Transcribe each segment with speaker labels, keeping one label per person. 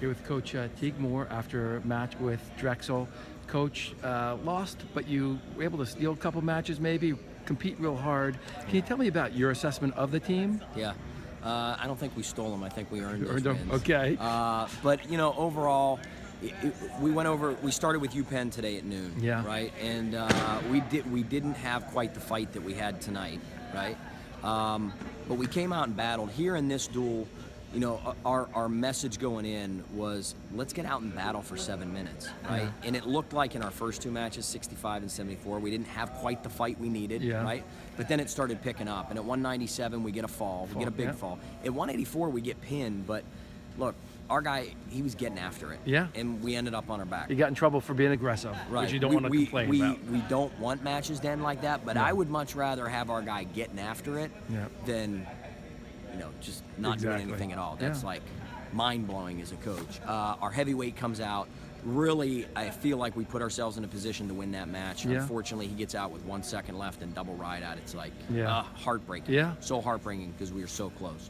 Speaker 1: Here with Coach Teague after a match with Drexel. Coach, lost, but you were able to steal a couple matches, maybe compete real hard. Can you tell me about your assessment of the team?
Speaker 2: Yeah, I don't think we stole them. I think we earned those
Speaker 1: them.
Speaker 2: wins.
Speaker 1: Okay.
Speaker 2: But overall, we started with UPenn today at noon.
Speaker 1: Yeah.
Speaker 2: Right, and we didn't have quite the fight that we had tonight. Right, but we came out and battled here in this duel. Our message going in was, let's get out and battle for 7 minutes, right?
Speaker 1: Yeah.
Speaker 2: And it looked like in our first two matches, 65 and 74, we didn't have quite the fight we needed, right? But then it started picking up, and at 197, we get a fall. We get a big fall. At 184, we get pinned, but look, our guy, he was getting after it.
Speaker 1: Yeah.
Speaker 2: And we ended up on our back.
Speaker 1: You got in trouble for being aggressive,
Speaker 2: right.
Speaker 1: which you don't want to complain about.
Speaker 2: We don't want matches to end like that, but I would much rather have our guy getting after it than just not doing anything at all. That's like mind-blowing as a coach. Our heavyweight comes out. Really, I feel like we put ourselves in a position to win that match. Unfortunately, he gets out with 1 second left and double ride out. It's like heartbreaking.
Speaker 1: Yeah.
Speaker 2: So heartbreaking because we were so close.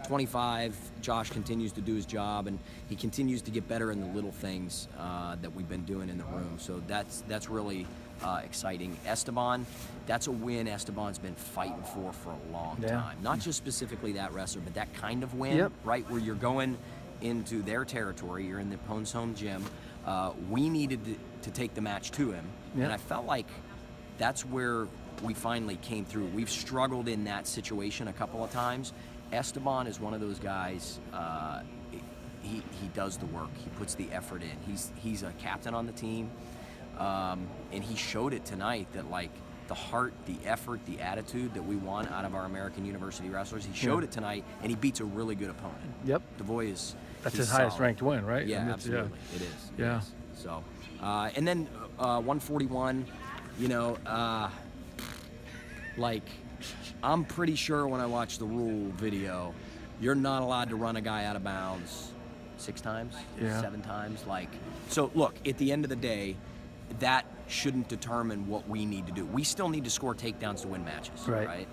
Speaker 2: 25, Josh continues to do his job, and he continues to get better in the little things that we've been doing in the room. So that's really exciting. Esteban, that's a win Esteban's been fighting for a long time. Not just specifically that wrestler, but that kind of win, right? Where you're going into their territory, you're in the opponent's home gym. We needed to take the match to him, and I felt like that's where we finally came through. We've struggled in that situation a couple of times. Esteban is one of those guys, he does the work, he puts the effort in. He's a captain on the team, and he showed it tonight that like the heart, the effort, the attitude that we want out of our American University wrestlers, he showed it tonight, and he beats a really good opponent.
Speaker 1: Yep.
Speaker 2: DeVoy is
Speaker 1: That's his highest ranked win, right?
Speaker 2: Yeah, absolutely. It is.
Speaker 1: Yeah.
Speaker 2: It is. So, and then 141, like, I'm pretty sure when I watch the rule video, you're not allowed to run a guy out of bounds 6 times, 7 times. Like, so look, at the end of the day, that shouldn't determine what we need to do. We still need to score takedowns to win matches, right?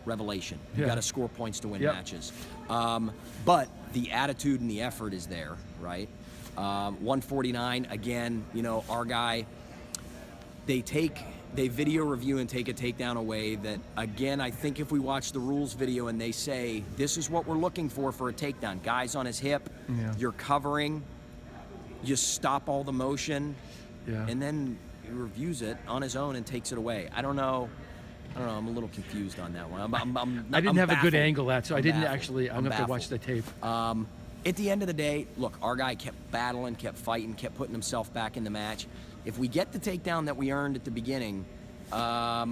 Speaker 2: Revelation. You got to score points to win matches. But the attitude and the effort is there, right? 149, again, our guy, they video review and take a takedown away that, again, I think if we watch the rules video and they say, this is what we're looking for a takedown. Guy's on his hip, you're covering, you stop all the motion, and then he reviews it on his own and takes it away. I don't know. I'm a little confused on that one.
Speaker 1: I didn't have a good angle at, so I didn't
Speaker 2: baffled.
Speaker 1: actually. I'm going to have to watch the tape.
Speaker 2: At the end of the day, look, our guy kept battling, kept fighting, kept putting himself back in the match. If we get the takedown that we earned at the beginning, I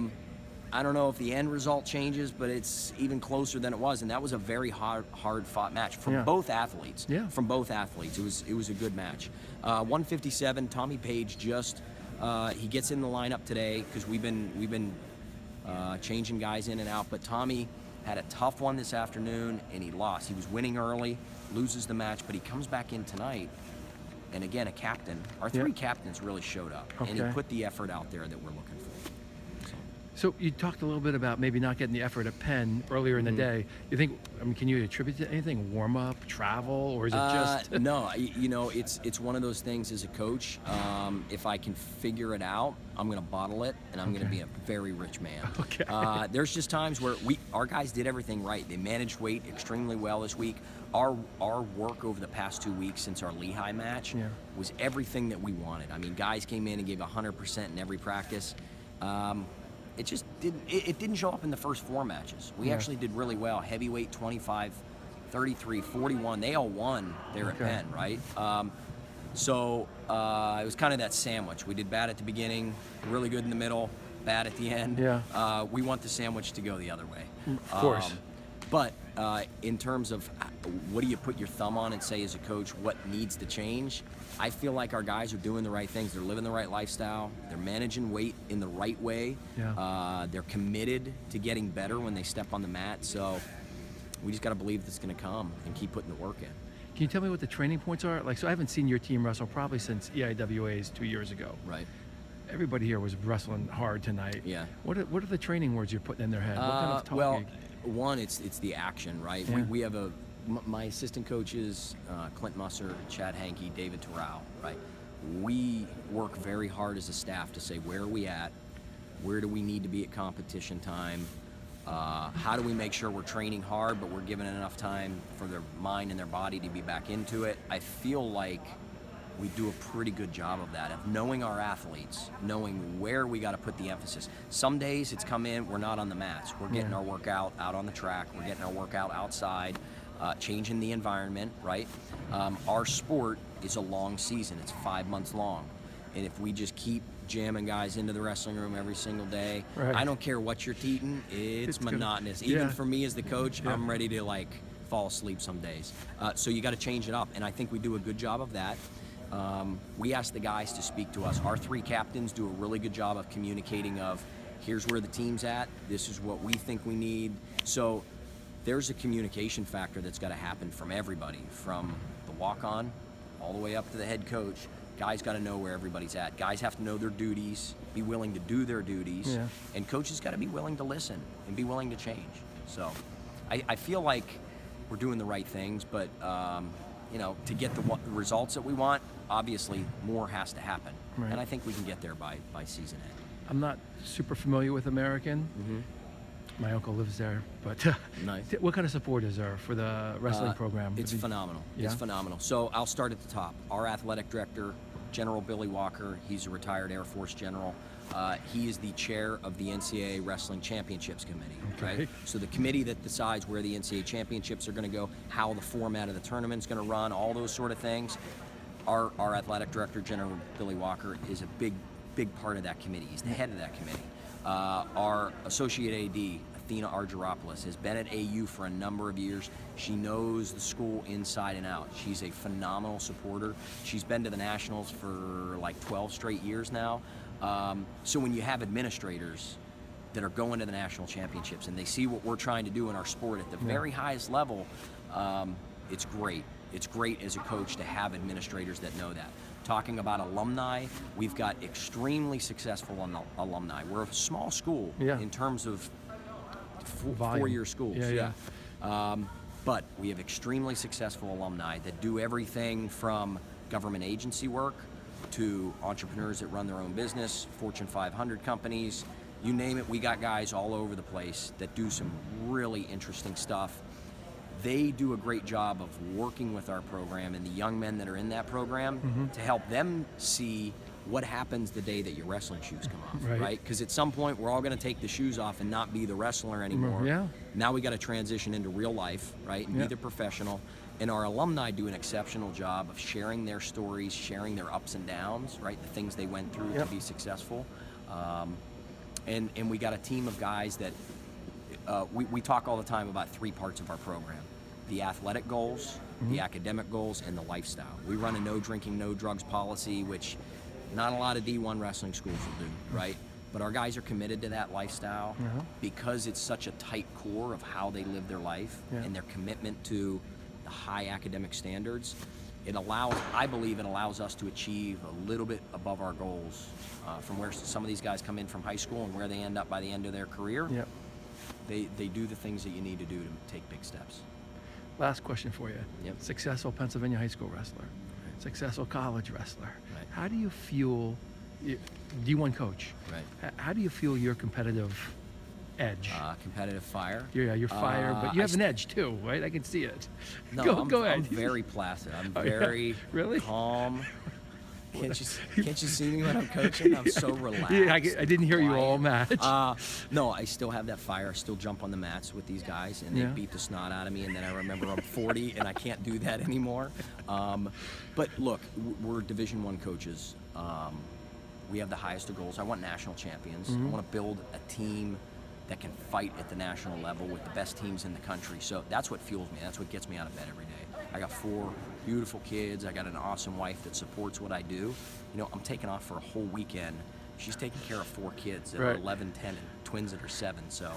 Speaker 2: don't know if the end result changes, but it's even closer than it was, and that was a very hard-fought match from both athletes. From both athletes, it was a good match. 157, Tommy Page just he gets in the lineup today because we've been changing guys in and out, but Tommy had a tough one this afternoon, and he lost. He was winning early, loses the match, but he comes back in tonight, and again, a captain. Our 3 captains really showed up, and he put the effort out there that we're looking for.
Speaker 1: So you talked a little bit about maybe not getting the effort at Penn earlier in the day. You think, can you attribute it to anything? Warm up, travel, or is it just?
Speaker 2: No, it's one of those things as a coach. If I can figure it out, I'm going to bottle it, and I'm going to be a very rich man. There's just times where our guys did everything right. They managed weight extremely well this week. Our work over the past 2 weeks since our Lehigh match was everything that we wanted. I mean, guys came in and gave 100% in every practice. It just didn't show up in the first 4 matches. We actually did really well. Heavyweight 25, 33, 41. They all won there at Penn, right? So it was kind of that sandwich. We did bad at the beginning, really good in the middle, bad at the end. We want the sandwich to go the other way.
Speaker 1: Of course.
Speaker 2: But in terms of what do you put your thumb on and say as a coach what needs to change, I feel like our guys are doing the right things. They're living the right lifestyle. They're managing weight in the right way. They're committed to getting better when they step on the mat. So we just got to believe it's going to come and keep putting the work in.
Speaker 1: Can you tell me what the training points are? So I haven't seen your team wrestle probably since EIWA's 2 years ago.
Speaker 2: Right.
Speaker 1: Everybody here was wrestling hard tonight. What are the training words you're putting in their head? What kind of talking?
Speaker 2: Well, one, it's the action, right? We have my assistant coaches, Clint Musser, Chad Hankey, David Terrell, right? We work very hard as a staff to say, where are we at? Where do we need to be at competition time? How do we make sure we're training hard, but we're giving enough time for their mind and their body to be back into it? I feel like we do a pretty good job of that, of knowing our athletes, knowing where we got to put the emphasis. Some days it's come in, we're not on the mats. We're getting our workout out on the track. We're getting our workout outside, changing the environment, right? Our sport is a long season. It's 5 months long. And if we just keep jamming guys into the wrestling room every single day, I don't care what you're teaching, it's monotonous. Even for me as the coach, I'm ready to like fall asleep some days. So you got to change it up, and I think we do a good job of that. We ask the guys to speak to us. Our 3 captains do a really good job of communicating of, here's where the team's at, this is what we think we need. So there's a communication factor that's got to happen from everybody, from the walk-on all the way up to the head coach. Guys got to know where everybody's at. Guys have to know their duties, be willing to do their duties, and coaches got to be willing to listen and be willing to change. So I feel like we're doing the right things, but you know, to get the results that we want, obviously more has to happen. And I think we can get there by season end.
Speaker 1: I'm not super familiar with American. My uncle lives there, but
Speaker 2: Nice.
Speaker 1: What kind of support is there for the wrestling program?
Speaker 2: It's phenomenal. It's phenomenal. So I'll start at the top. Our athletic director, General Billy Walker, he's a retired Air Force general. He is the chair of the Ncaa Wrestling Championships Committee. Right? So the committee that decides where the Ncaa Championships are going to go, how the format of the tournament's going to run, all those sort of things. Our athletic director, General Billy Walker, is a big part of that committee. He's the head of that committee. Our associate AD, Athena Argyropoulos, has been at AU for a number of years. She knows the school inside and out. She's a phenomenal supporter. She's been to the Nationals for like 12 straight years now. So when you have administrators that are going to the national championships and they see what we're trying to do in our sport at the very highest level, it's great. It's great as a coach to have administrators that know that. Talking about alumni, we've got extremely successful alumni. We're a small school in terms of four-year schools. But we have extremely successful alumni that do everything from government agency work to entrepreneurs that run their own business, Fortune 500 companies, you name it. We got guys all over the place that do some really interesting stuff. They do a great job of working with our program and the young men that are in that program to help them see what happens the day that your wrestling shoes come off, right? Because at some point, we're all going to take the shoes off and not be the wrestler anymore. Now we got to transition into real life, right? And be the professional. And our alumni do an exceptional job of sharing their stories, sharing their ups and downs, right? The things they went through to be successful. And we got a team of guys that we talk all the time about 3 parts of our program: the athletic goals, the academic goals, and the lifestyle. We run a no drinking, no drugs policy, which not a lot of D1 wrestling schools will do, right? But our guys are committed to that lifestyle because it's such a tight core of how they live their life and their commitment to the high academic standards. It allows, I believe it allows us to achieve a little bit above our goals from where some of these guys come in from high school and where they end up by the end of their career. They do the things that you need to do to take big steps.
Speaker 1: Last question for you. Successful Pennsylvania high school wrestler, successful college wrestler. How do you fuel, D1 coach, how do you fuel your competitive edge?
Speaker 2: Competitive fire.
Speaker 1: You're fire, but you have an edge too, right? I can see it.
Speaker 2: No,
Speaker 1: go ahead.
Speaker 2: I'm very placid. I'm very calm. Can't you see me when I'm coaching? I'm so relaxed.
Speaker 1: I didn't hear you all match.
Speaker 2: No, I still have that fire. I still jump on the mats with these guys, and they beat the snot out of me, and then I remember I'm 40, and I can't do that anymore. But look, we're Division I coaches. We have the highest of goals. I want national champions. I want to build a team that can fight at the national level with the best teams in the country. So that's what fuels me. That's what gets me out of bed every day. I got 4 beautiful kids. I got an awesome wife that supports what I do. You know, I'm taking off for a whole weekend. She's taking care of 4 kids that are 11, 10, and twins that are 7. So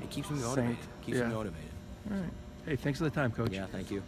Speaker 2: it keeps me motivated. Keeps me motivated.
Speaker 1: All right. Hey, thanks for the time, Coach.
Speaker 2: Yeah, thank you.